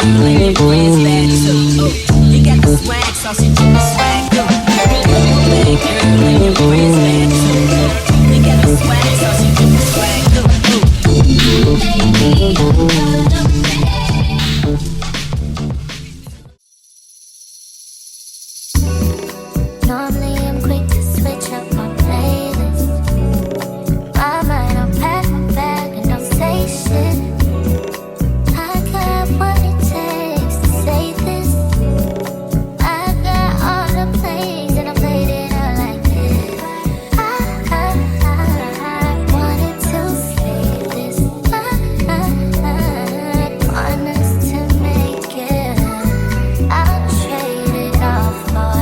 girl and your friends bad too. You got the swag, so she do the swag too. Bad girl and your friends bad too. You got the swag, so she do the swag too. Normally I'm quick to switch up my playlist. I might unpack my bag and don't say shit. I got what it takes to say this. I got all the plays and I played it out like this. I wanted to say this. I want us to make it. I'll trade it all for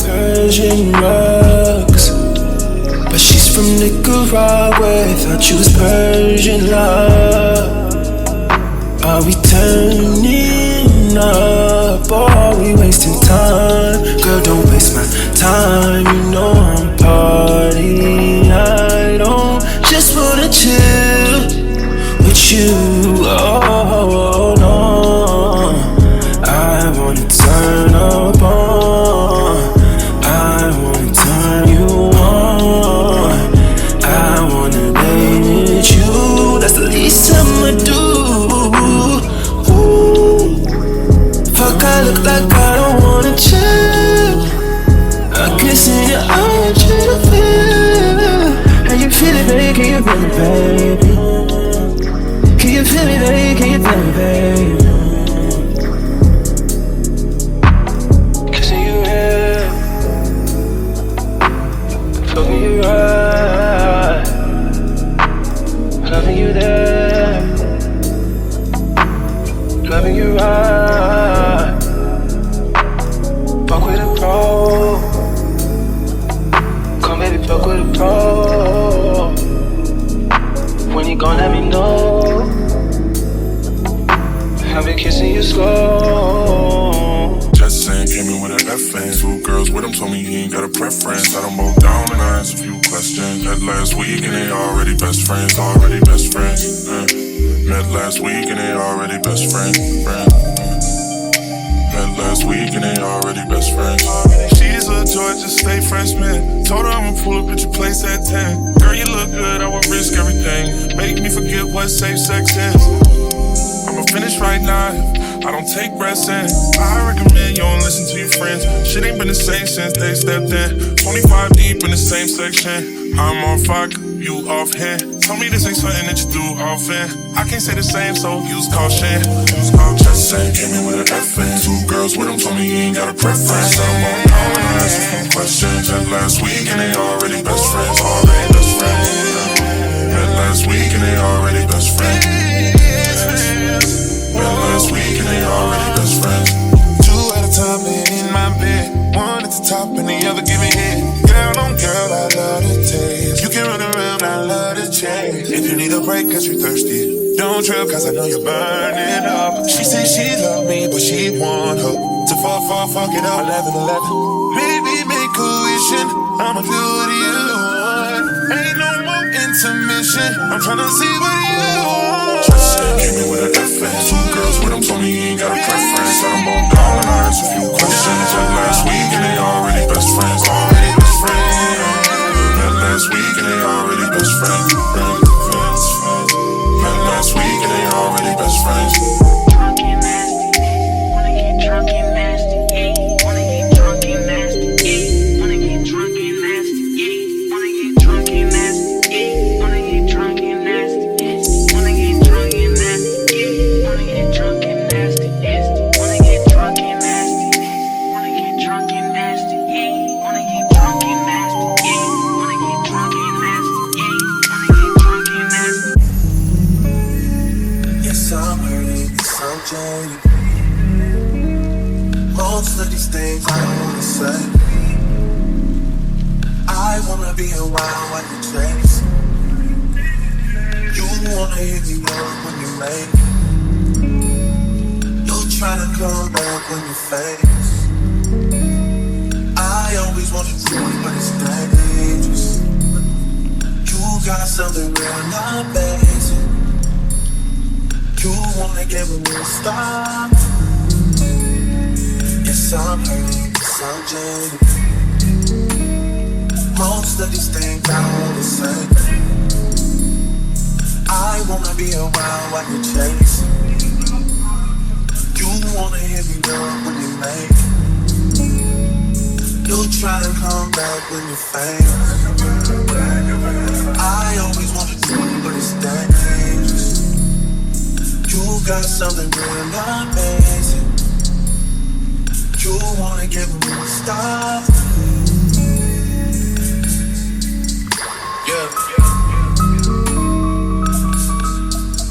Persian rugs, but she's from Nicaragua. Thought you was Persian love. Are we turning up or are we wasting time? Girl, don't waste my time. You know I'm partying. I don't just wanna chill with you. Oh no, I wanna turn up on. I wanna turn you on. I wanna lay with you. That's the least I'ma do. Ooh. Fuck, I look like I don't wanna chill. I can see your eyes, you to feel. How you feel it, baby? Can you feel it, baby? Can you feel me, baby? Can you feel me, baby? Kissing you here, fucking you right, loving you there, loving you right. Fuck with a pro, come baby, fuck with a pro. When you gon' let me know? I've been kissing you slow. Just saying, came in with a F-fan. Two girls with him told me he ain't got a preference. Had them both down and I asked a few questions. Met last week and they already best friends. Already best friends. Met last week and they already best friends. Met last week and they already best friends. She's a Georgia State freshman. Told her I'ma pull up at your place at 10. Girl, you look good, I would risk everything. Make me forget what safe sex is. I'ma finish right now. I don't take breaths in. I recommend you don't listen to your friends. Shit ain't been the same since they stepped in. 25 deep in the same section. I'm on fire, you off hand. Tell me this ain't something that you do often. I can't say the same, so use caution. Just saying, came in with a F-fan. Two girls with him told me he ain't got a preference. I'm on down and I asked a few questions. Met last week and they already best friends. Already best friends. Met last week and they already best friends. Met last week and they already best friends. Two at a time laying in my bed. One at the top and the other give me head. Girl on girl, I love the taste. You can run around, I love the chase. If you need a break cause you're thirsty, don't trip cause I know you're burning up. She say she love me but she want her to fuck it up. 11-11. Maybe make a wishing I'ma do what you want. Ain't no more intermission. I'm tryna see what you want. Just saying, came in with a F-fan. Two girls with him told me he ain't got a preference. Let them both down and I asked a few questions. Met last week and they already best friends. Already best friends. Met last week and they already best friends. Met last week and they already best friends. Drunk and nasty, wanna get drunk and nasty, yeah. Wanna get drunk and nasty, yeah. Wanna get drunk and nasty, yeah. Wanna get drunk and nasty, yeah. Wanna get drunk and nasty, yeah. say. I wanna be around when you chase. You wanna hit me up when you late. You tryna come back when you face. I always wanted to, but it's dangerous. You got something real, not basic. You wanna get with me, stop. Yes, I'm hurt, yes, I'm jaded. Most of these things I want to say. I wanna be around while you chase. You wanna hit me up when you late. You try to come back when you fail. I always wanted to, but it's dangerous. You got something real amazing. You wanna give me a stop. Yeah.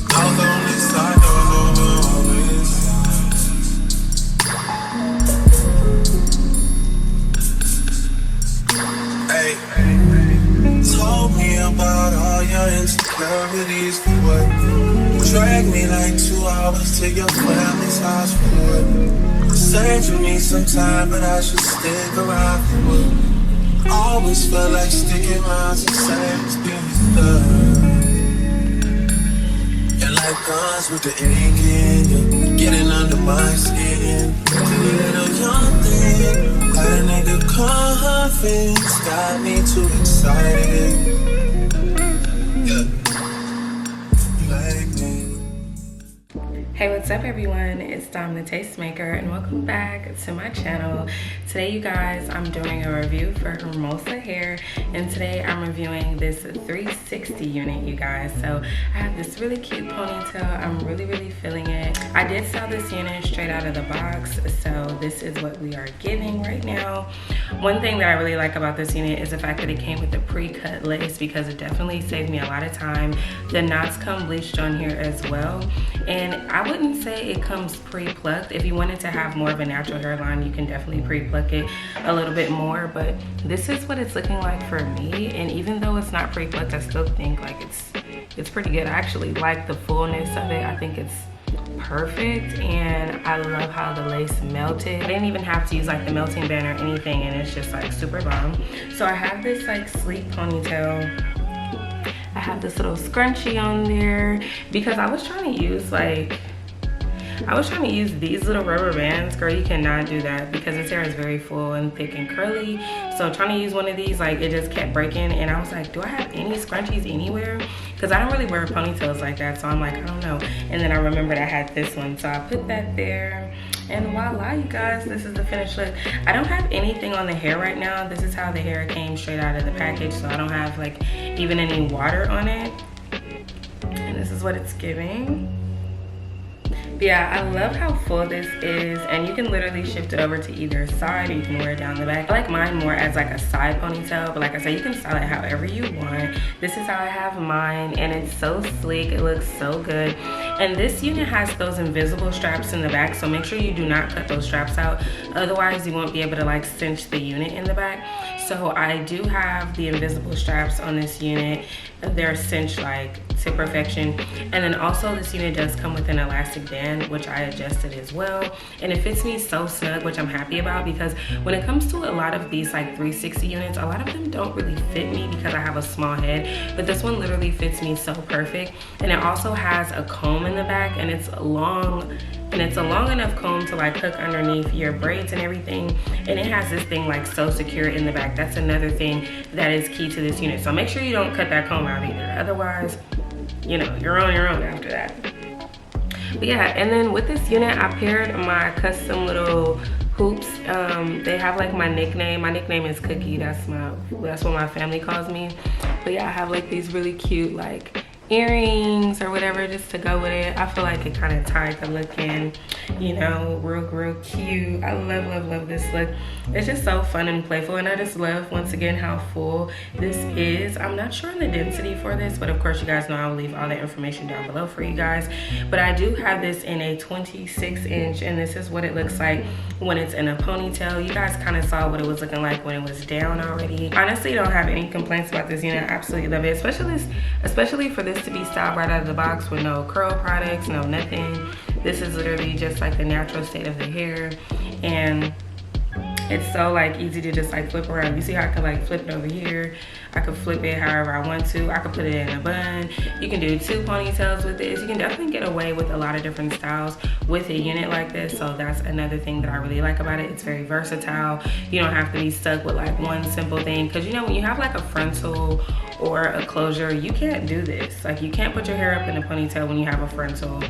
I was on this side, I was over all this. Hey, told me about all your insecurities for what? Dragged me like 2 hours to your family's house for what? Said you need some time, but I should stick around for what? Always felt like sticking around to same stuff. And like guns with the ink in you, getting under my skin. Little young thing, got a nigga confidence, got me too excited. Yeah, you like me. Hey, what's up everyone? It's Dom the Tastemaker and welcome back to my channel. Today you guys, I'm doing a review for Hermosa hair, and today I'm reviewing this 360 unit, you guys. So I have this really cute ponytail. I'm really feeling it. I did sell this unit straight out of the box, so this is what we are getting right now. One thing that I really like about this unit is the fact that it came with the pre-cut lace, because it definitely saved me a lot of time. The knots come bleached on here as well, and I wouldn't say it comes pre-plucked. If you wanted to have more of a natural hairline, you can definitely pre-pluck it a little bit more, but this is what it's looking like for me. And even though it's not pre-plucked, I still think like it's pretty good. I actually like the fullness of it. I think it's perfect, and I love how the lace melted. I didn't even have to use like the melting band or anything, and it's just like super bomb. So I have this like sleek ponytail. I have this little scrunchie on there because I was trying to use these little rubber bands. Girl, you cannot do that because this hair is very full and thick and curly. So trying to use one of these, like, it just kept breaking, and I was like, do I have any scrunchies anywhere? Because I don't really wear ponytails like that, so I'm like, I don't know. And then I remembered I had this one, so I put that there. And voila, you guys, this is the finished look. I don't have anything on the hair right now. This is how the hair came straight out of the package, so I don't have like even any water on it. And this is what it's giving. But yeah, I love how full this is, and you can literally shift it over to either side, or you can wear it down the back. I like mine more as like a side ponytail, but like I said, you can style it however you want. This is how I have mine, and it's so sleek. It looks so good. And this unit has those invisible straps in the back, so make sure you do not cut those straps out. Otherwise, you won't be able to like cinch the unit in the back. So I do have the invisible straps on this unit. They're cinched like to perfection. And then also this unit does come with an elastic band, which I adjusted as well, and it fits me so snug, which I'm happy about, because when it comes to a lot of these like 360 units, a lot of them don't really fit me because I have a small head, but this one literally fits me so perfect. And it also has a comb in the back, and it's long, and it's a long enough comb to like hook underneath your braids and everything. And it has this thing like so secure in the back. That's another thing that is key to this unit. So make sure you don't cut that comb out either. Otherwise, you know, you're on your own after that. But yeah, and then with this unit, I paired my custom little hoops. They have like my nickname. My nickname is Cookie. That's what my family calls me. But yeah, I have like these really cute like earrings or whatever just to go with it. I feel like it kind of tied the look in, you know, real cute. I love this look. It's just so fun and playful, and I just love, once again, how full this is. I'm not sure on the density for this, but of course you guys know I will leave all the information down below for you guys. But I do have this in a 26-inch, and this is what it looks like when it's in a ponytail. You guys kind of saw what it was looking like when it was down already. Honestly, don't have any complaints about this unit. I absolutely love it, especially for this to be styled right out of the box with no curl products, no nothing. This is literally just like the natural state of the hair, and it's so like easy to just like flip around. You see how I can like flip it over here? I could flip it however I want to. I could put it in a bun. You can do 2 ponytails with this. You can definitely get away with a lot of different styles with a unit like this. So that's another thing that I really like about it. It's very versatile. You don't have to be stuck with like one simple thing, because you know when you have like a frontal or a closure, you can't do this. Like you can't put your hair up in a ponytail when you have a frontal.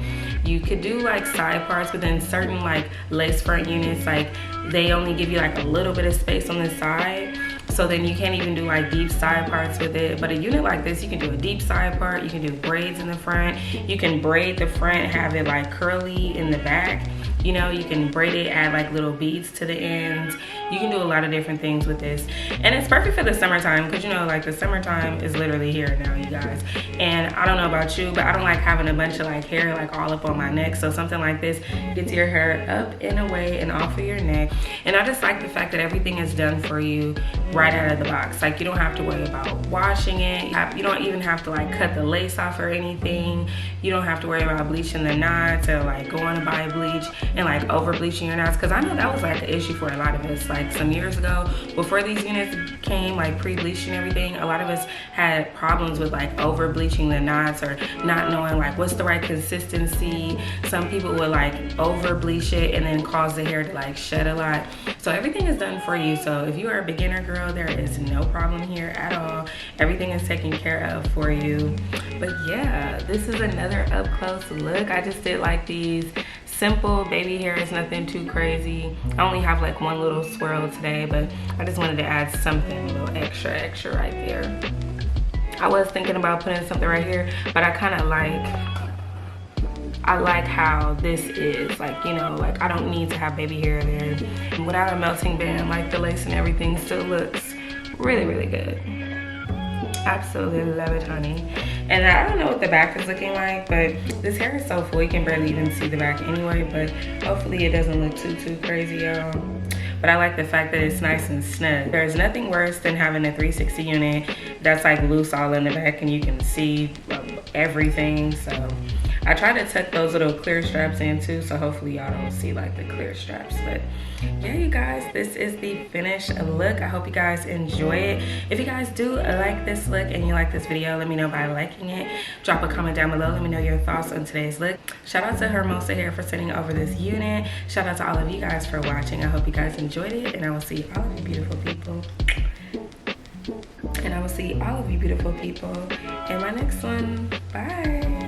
You could do like side parts, but then certain like lace front units, like they only give you like a little bit of space on the side. So then you can't even do like deep side parts with it. But a unit like this, you can do a deep side part. You can do braids in the front. You can braid the front, have it like curly in the back. You know, you can braid it, add like little beads to the ends. You can do a lot of different things with this. And it's perfect for the summertime, because you know, like the summertime is literally here now, you guys. And I don't know about you, but I don't like having a bunch of like hair like all up on my neck. So something like this gets your hair up and away and off of your neck. And I just like the fact that everything is done for you right out of the box. Like you don't have to worry about washing it. You don't even have to like cut the lace off or anything. You don't have to worry about bleaching the knots or like going to buy bleach and like over bleaching your knots, because I know that was like an issue for a lot of us. Like some years ago, before these units came like pre-bleached and everything, a lot of us had problems with like over bleaching the knots or not knowing like what's the right consistency. Some people would like over bleach it and then cause the hair to like shed a lot. So everything is done for you. So if you are a beginner girl, there is no problem here at all. Everything is taken care of for you. But yeah, this is another up close look. I just did like these simple baby hair. Is nothing too crazy. I only have like one little swirl today, but I just wanted to add something a little extra right there. I was thinking about putting something right here, but I like how this is, like, you know, like I don't need to have baby hair there. And without a melting band, like the lace and everything still looks really good. Absolutely love it, honey. And I don't know what the back is looking like, but this hair is so full you can barely even see the back anyway, but hopefully it doesn't look too crazy, y'all. But I like the fact that it's nice and snug. There's nothing worse than having a 360 unit that's like loose all in the back and you can see everything. So I try to tuck those little clear straps in too, so hopefully y'all don't see like the clear straps. But yeah, you guys, this is the finished look. I hope you guys enjoy it. If you guys do like this look and you like this video, let me know by liking it. Drop a comment down below. Let me know your thoughts on today's look. Shout out to Hermosa here for sending over this unit. Shout out to all of you guys for watching. I hope you guys enjoyed it, and I will see all of you beautiful people. And I will see all of you beautiful people in my next one. Bye.